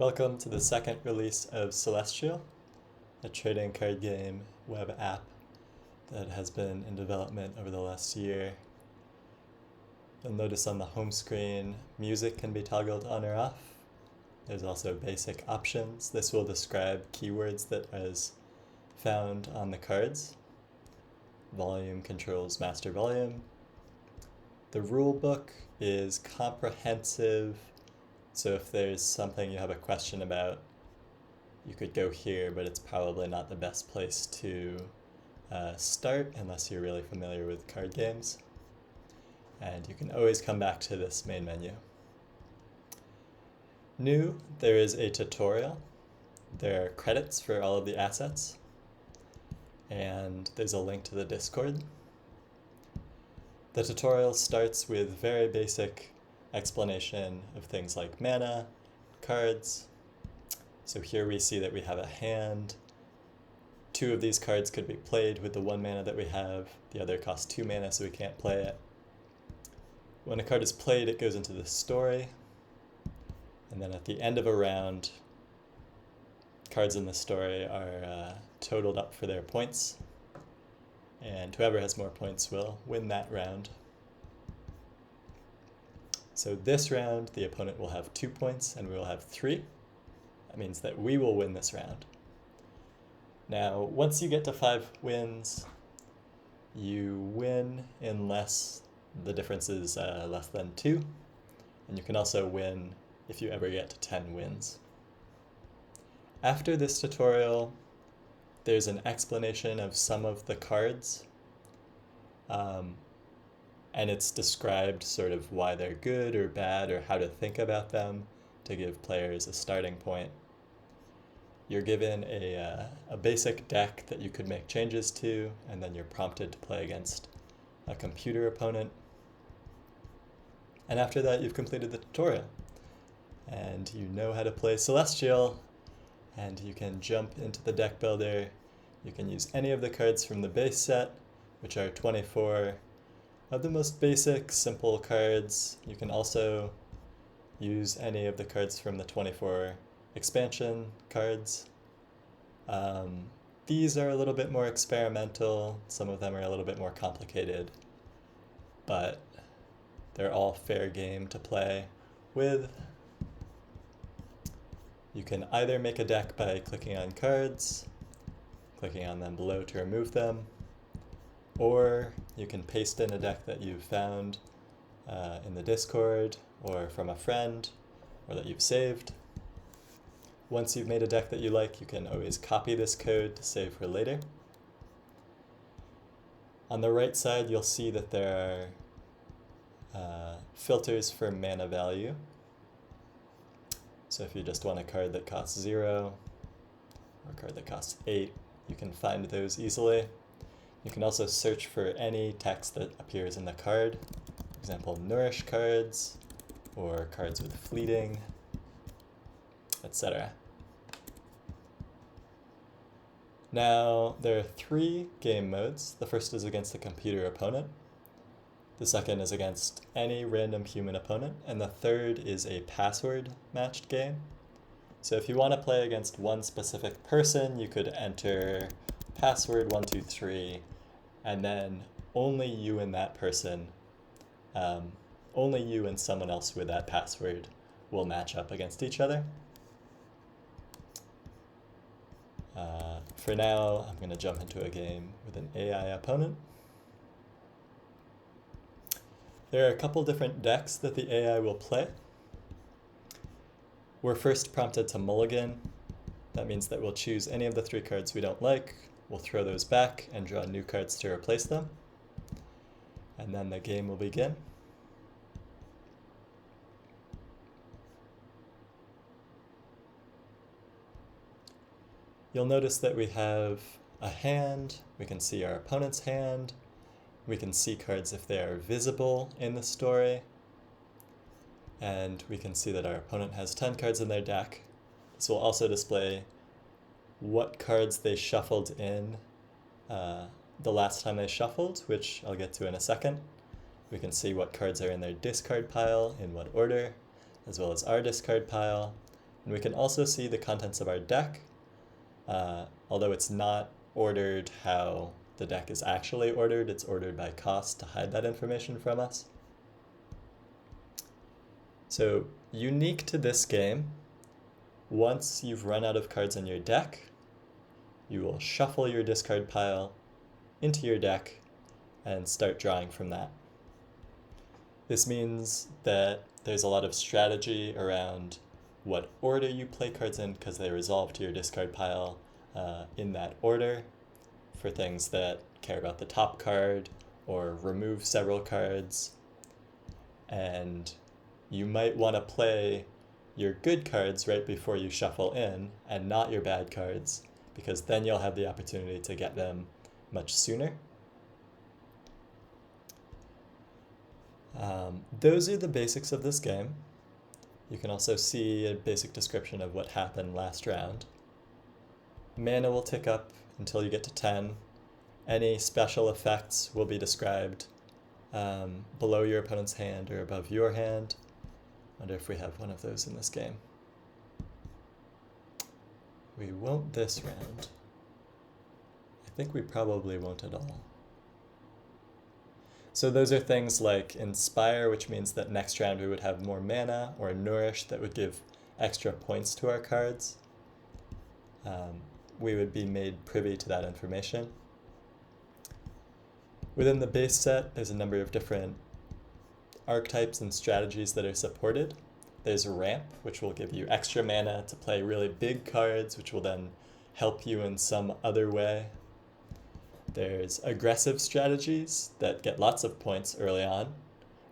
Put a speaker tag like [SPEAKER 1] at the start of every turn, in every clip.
[SPEAKER 1] Welcome to the second release of Celestial, a trading card game web app that has been in development over the last year. You'll notice on the home screen, music can be toggled on or off. There's also basic options. This will describe keywords that is found on the cards. Volume controls master volume. The rule book is comprehensive, so if there's something you have a question about, you could go here, but it's probably not the best place to start unless you're really familiar with card games. And you can always come back to this main menu. New, there is a tutorial. There are credits for all of the assets. And there's a link to the Discord. The tutorial starts with very basic explanation of things like mana, cards. So here we see that we have a hand. 2 of these cards could be played with the 1 mana that we have. The other costs 2 mana, so we can't play it. When a card is played, it goes into the story. And then at the end of a round, cards in the story are totaled up for their points. And whoever has more points will win that round. So this round, the opponent will have 2 points and we will have 3. That means that we will win this round. Now, once you get to 5 wins, you win unless the difference is less than 2. And you can also win if you ever get to 10 wins. After this tutorial, there's an explanation of some of the cards. And it's described sort of why they're good or bad or how to think about them to give players a starting point. You're given a basic deck that you could make changes to, and then you're prompted to play against a computer opponent. And after that, you've completed the tutorial. And you know how to play Celestial, and you can jump into the deck builder. You can use any of the cards from the base set, which are 24 of the most basic, simple cards. You can also use any of the cards from the 24 expansion cards. These are a little bit more experimental. Some of them are a little bit more complicated, but they're all fair game to play with. You can either make a deck by clicking on cards, clicking on them below to remove them, or you can paste in a deck that you've found in the Discord or from a friend or that you've saved. Once you've made a deck that you like, you can always copy this code to save for later. On the right side, you'll see that there are filters for mana value. So if you just want a card that costs 0 or a card that costs 8, you can find those easily. You can also search for any text that appears in the card. For example, nourish cards, or cards with fleeting, etc. Now, there are 3 game modes. The first is against a computer opponent. The second is against any random human opponent. And the third is a password-matched game. So if you want to play against one specific person, you could enter password 123, and then only you and that person, only you and someone else with that password will match up against each other. For now, I'm going to jump into a game with an AI opponent. There are a couple different decks that the AI will play. We're first prompted to mulligan. That means that we'll choose any of the 3 cards we don't like. We'll throw those back and draw new cards to replace them. And then the game will begin. You'll notice that we have a hand. We can see our opponent's hand. We can see cards if they are visible in the story. And we can see that our opponent has 10 cards in their deck. This will also display what cards they shuffled in the last time they shuffled, which I'll get to in a second. We can see what cards are in their discard pile, in what order, as well as our discard pile. And we can also see the contents of our deck, although it's not ordered how the deck is actually ordered, it's ordered by cost to hide that information from us. So, unique to this game, once you've run out of cards in your deck, you will shuffle your discard pile into your deck and start drawing from that. This means that there's a lot of strategy around what order you play cards in because they resolve to your discard pile in that order for things that care about the top card or remove several cards. And you might want to play your good cards right before you shuffle in and not your bad cards, because then you'll have the opportunity to get them much sooner. Those are the basics of this game. You can also see a basic description of what happened last round. Mana will tick up until you get to 10. Any special effects will be described below your opponent's hand or above your hand. I wonder if we have one of those in this game. We won't this round. I think we probably won't at all. So those are things like Inspire, which means that next round we would have more mana, or Nourish, that would give extra points to our cards. We would be made privy to that information. Within the base set, there's a number of different archetypes and strategies that are supported. There's Ramp, which will give you extra mana to play really big cards, which will then help you in some other way. There's aggressive strategies that get lots of points early on,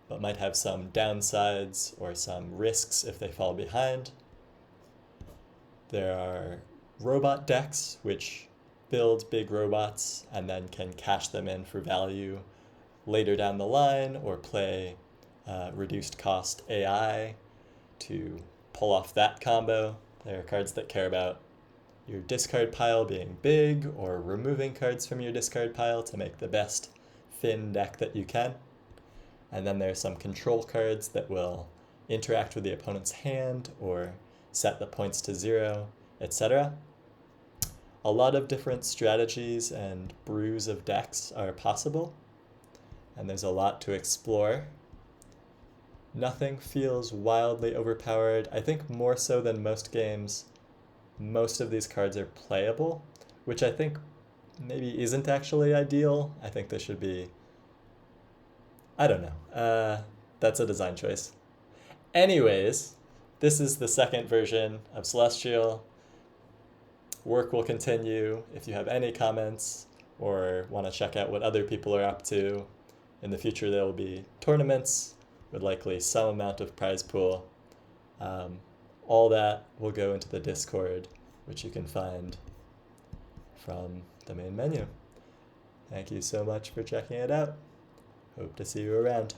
[SPEAKER 1] but might have some downsides or some risks if they fall behind. There are robot decks, which build big robots and then can cash them in for value later down the line, or play reduced cost AI to pull off that combo. There are cards that care about your discard pile being big, or removing cards from your discard pile to make the best thin deck that you can. And then there are some control cards that will interact with the opponent's hand or set the points to 0, etc. A lot of different strategies and brews of decks are possible, and there's a lot to explore. Nothing feels wildly overpowered. I think more so than most games, most of these cards are playable, which I think maybe isn't actually ideal. I think this should be, I don't know. That's a design choice. Anyways, this is the second version of Celestial. Work will continue. If you have any comments or want to check out what other people are up to, in the future there will be tournaments with likely some amount of prize pool. All that will go into the Discord, which you can find from the main menu. Thank you so much for checking it out. Hope to see you around.